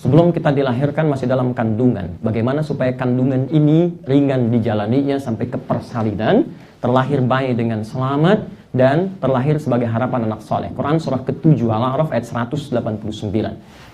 Sebelum kita dilahirkan masih dalam kandungan. Bagaimana supaya kandungan ini ringan dijalaninya sampai ke persalinan, terlahir bayi dengan selamat, dan terlahir sebagai harapan anak soleh. Quran surah ke-7 Al-A'raf ayat 189.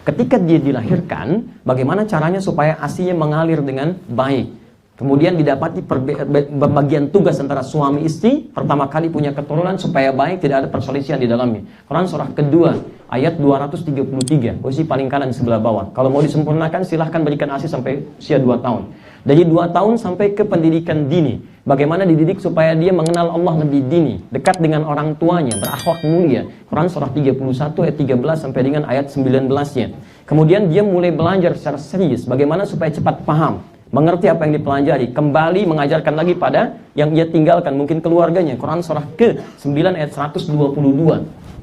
Ketika dia dilahirkan, bagaimana caranya supaya ASI-nya mengalir dengan baik. Kemudian didapati pembagian tugas antara suami istri. Pertama kali punya keturunan supaya baik, tidak ada perselisihan di dalamnya. Quran surah kedua ayat 233, posisi paling kanan sebelah bawah. Kalau mau disempurnakan silahkan berikan ASI sampai usia 2 tahun. Dari 2 tahun sampai ke pendidikan dini. Bagaimana dididik supaya dia mengenal Allah lebih dini, dekat dengan orang tuanya, berakhlak mulia. Quran surah 31 ayat 13 sampai dengan ayat 19-nya. Kemudian dia mulai belajar secara serius bagaimana supaya cepat paham, mengerti apa yang dipelajari, kembali mengajarkan lagi pada yang ia tinggalkan, mungkin keluarganya. Quran surah ke-9 ayat 122.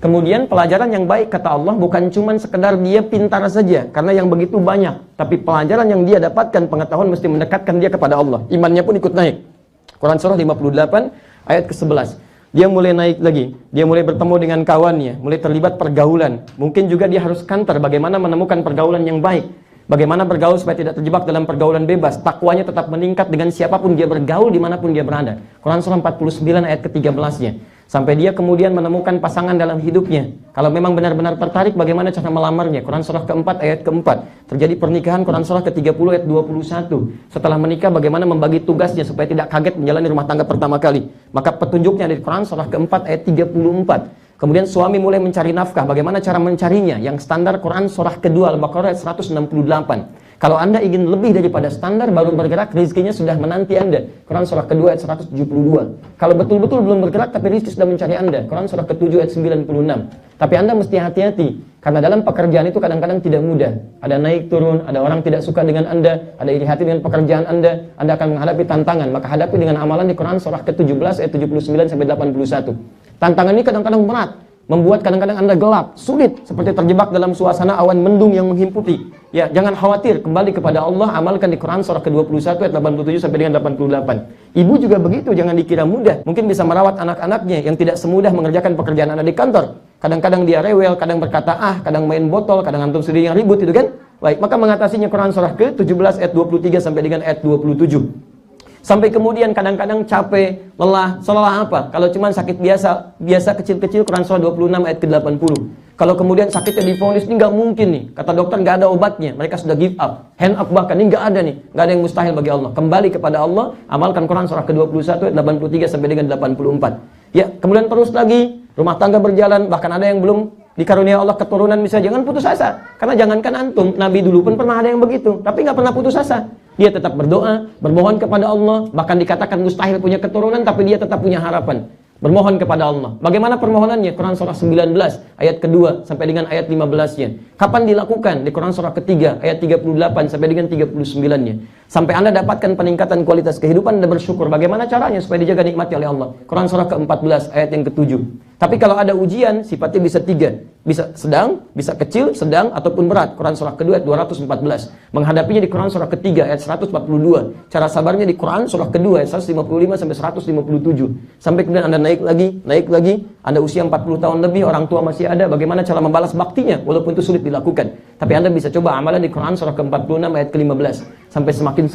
Kemudian pelajaran yang baik kata Allah bukan cuma sekedar dia pintar saja, karena yang begitu banyak, tapi pelajaran yang dia dapatkan, pengetahuan mesti mendekatkan dia kepada Allah, imannya pun ikut naik. Quran surah 58 ayat ke-11. Dia mulai naik lagi, dia mulai bertemu dengan kawannya, mulai terlibat pergaulan. Mungkin juga dia harus kantor bagaimana menemukan pergaulan yang baik, bagaimana bergaul supaya tidak terjebak dalam pergaulan bebas, takwanya tetap meningkat dengan siapapun dia bergaul, dimanapun dia berada. Quran surah 49 ayat ke-13-nya. Sampai dia kemudian menemukan pasangan dalam hidupnya. Kalau memang benar-benar tertarik, bagaimana cara melamarnya? Quran surah ke-4 ayat ke-4. Terjadi pernikahan, Quran surah ke-30 ayat 21. Setelah menikah, bagaimana membagi tugasnya supaya tidak kaget menjalani rumah tangga pertama kali. Maka petunjuknya di Quran surah ke-4 ayat 34. Kemudian suami mulai mencari nafkah, bagaimana cara mencarinya? Yang standar Quran surah kedua Al-Baqarah ayat 168. Kalau Anda ingin lebih daripada standar, baru bergerak, rezekinya sudah menanti Anda. Quran surah kedua ayat 172. Kalau betul-betul belum bergerak, tapi rezeki sudah mencari Anda. Quran surah ke-7 ayat 96. Tapi Anda mesti hati-hati, karena dalam pekerjaan itu kadang-kadang tidak mudah. Ada naik turun, ada orang tidak suka dengan Anda, ada iri hati dengan pekerjaan Anda akan menghadapi tantangan. Maka hadapi dengan amalan di Quran surah ke-17 ayat 79 sampai 81. Tantangan ini kadang-kadang berat, membuat kadang-kadang Anda gelap, sulit, seperti terjebak dalam suasana awan mendung yang menghimputi. Ya, jangan khawatir, kembali kepada Allah, amalkan di Quran surah ke-21 ayat 87 sampai dengan 88. Ibu juga begitu, jangan dikira mudah. Mungkin bisa merawat anak-anaknya yang tidak semudah mengerjakan pekerjaan Anda di kantor. Kadang-kadang dia rewel, kadang berkata kadang main botol, kadang antum sendiri yang ribut, itu kan? Baik, maka mengatasinya Quran surah ke-17 ayat 23 sampai dengan ayat 27. Sampai kemudian kadang-kadang capek, lelah apa? Kalau cuma sakit biasa kecil-kecil, Quran surah 26 ayat ke-80. Kalau kemudian sakitnya divonis, ini nggak mungkin nih, kata dokter nggak ada obatnya, mereka sudah give up, hand up bahkan, ini nggak ada nih, nggak ada yang mustahil bagi Allah. Kembali kepada Allah, amalkan Quran surah ke-21 ayat 83 sampai dengan 84. Ya, kemudian terus lagi, rumah tangga berjalan, bahkan ada yang belum dikarunia Allah keturunan, misalnya, jangan putus asa. Karena jangankan antum, Nabi dulu pun pernah ada yang begitu, tapi nggak pernah putus asa. Dia tetap berdoa, bermohon kepada Allah, bahkan dikatakan mustahil punya keturunan, tapi dia tetap punya harapan. Bermohon kepada Allah. Bagaimana permohonannya? Quran surah 19 ayat kedua sampai dengan ayat 15-nya. Kapan dilakukan? Di Quran surah ketiga ayat 38 sampai dengan 39-nya. Sampai Anda dapatkan peningkatan kualitas kehidupan dan bersyukur. Bagaimana caranya supaya dijaga nikmati oleh Allah? Quran surah ke-14 ayat yang ke-7. Tapi kalau ada ujian, sifatnya bisa 3. Bisa sedang, bisa kecil, sedang, ataupun berat. Quran surah kedua ayat 214. Menghadapinya di Quran surah ketiga ayat 142. Cara sabarnya di Quran surah kedua ayat 155 sampai 157. Sampai kemudian Anda naik lagi. Anda usia 40 tahun lebih, orang tua masih ada. Bagaimana cara membalas baktinya? Walaupun itu sulit dilakukan. Tapi Anda bisa coba amalan di Quran surah ke-46 ayat ke-15. Sampai semakin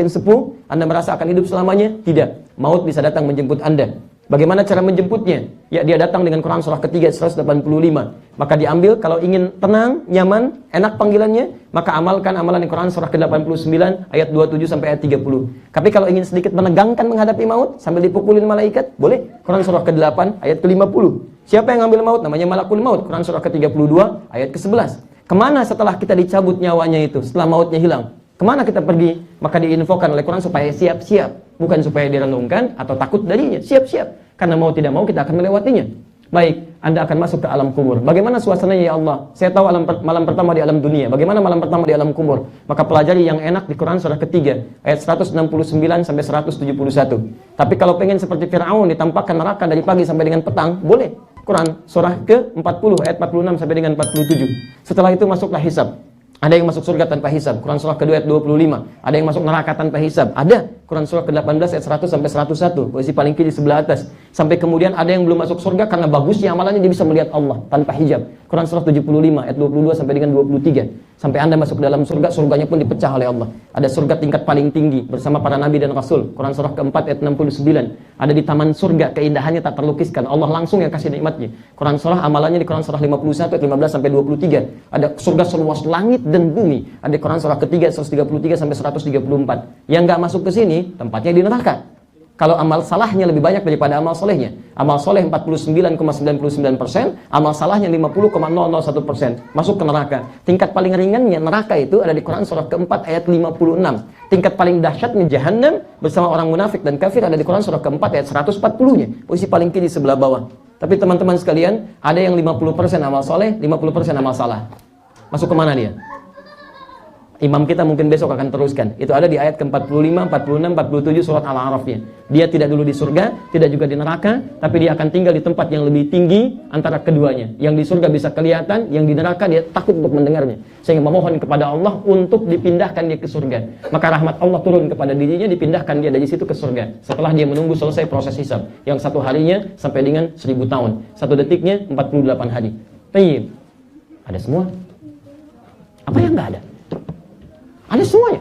sepuh, Anda merasa akan hidup selamanya? Tidak. Maut bisa datang menjemput Anda. Bagaimana cara menjemputnya? Ya, dia datang dengan Quran surah ketiga 185. Maka diambil, kalau ingin tenang, nyaman, enak panggilannya, maka amalkan amalan di Quran surah ke-89 ayat 27 sampai ayat 30. Tapi kalau ingin sedikit menegangkan menghadapi maut sambil dipukulin malaikat, boleh. Quran surah ke-8 ayat ke-50. Siapa yang ngambil maut? Namanya malakul maut. Quran surah ke-32 ayat ke-11. Kemana setelah kita dicabut nyawanya itu, setelah mautnya hilang? Kemana kita pergi? Maka diinfokan oleh Quran supaya siap-siap. Bukan supaya direnungkan atau takut darinya. Siap-siap. Karena mau tidak mau kita akan melewatinya. Baik, Anda akan masuk ke alam kubur. Bagaimana suasananya ya Allah? Saya tahu malam pertama di alam dunia. Bagaimana malam pertama di alam kubur? Maka pelajari yang enak di Quran surah ketiga. Ayat 169 sampai 171. Tapi kalau pengen seperti Fir'aun ditampakkan neraka dari pagi sampai dengan petang, boleh. Quran surah ke-40 ayat 46 sampai dengan 47. Setelah itu masuklah hisab. Ada yang masuk surga tanpa hisab. Quran surah kedua ayat 25. Ada yang masuk neraka tanpa hisab. Ada. Quran surah ke-18 ayat 100 sampai 101. Posisi paling kiri sebelah atas. Sampai kemudian ada yang belum masuk surga karena bagusnya amalannya, dia bisa melihat Allah tanpa hijab. Quran surah 75 ayat 22 sampai dengan 23. Sampai Anda masuk ke dalam surga, surganya pun dipecah oleh Allah. Ada surga tingkat paling tinggi bersama para nabi dan rasul. Quran surah keempat ayat 69. Ada di taman surga, keindahannya tak terlukiskan. Allah langsung yang kasih nikmatnya. Quran surah amalannya di Quran surah 51 ayat 15 sampai 23. Ada surga seluas langit dan bumi. Ada di Quran surah ketiga 133 sampai 134. Yang nggak masuk ke sini, tempatnya di neraka. Kalau amal salahnya lebih banyak daripada amal solehnya. Amal soleh 49,99%, amal salahnya 50,001%. Masuk ke neraka. Tingkat paling ringannya neraka itu ada di Quran surah keempat ayat 56. Tingkat paling dahsyatnya Jahannam bersama orang munafik dan kafir ada di Quran surah keempat ayat 140-nya. Posisi paling kiri sebelah bawah. Tapi teman-teman sekalian, ada yang 50% amal soleh, 50% amal salah. Masuk ke mana dia? Imam kita mungkin besok akan teruskan. Itu ada di ayat ke-45, 46, 47 surat Al-A'rafnya. Dia tidak dulu di surga, tidak juga di neraka, tapi dia akan tinggal di tempat yang lebih tinggi antara keduanya. Yang di surga bisa kelihatan, yang di neraka dia takut untuk mendengarnya. Sehingga memohon kepada Allah untuk dipindahkan dia ke surga. Maka rahmat Allah turun kepada dirinya, dipindahkan dia dari situ ke surga. Setelah dia menunggu selesai proses hisab. Yang satu harinya sampai dengan 1000 tahun. Satu detiknya 48 hari. Tayyib. Ada semua? Apa yang nggak ada? Ada semuanya.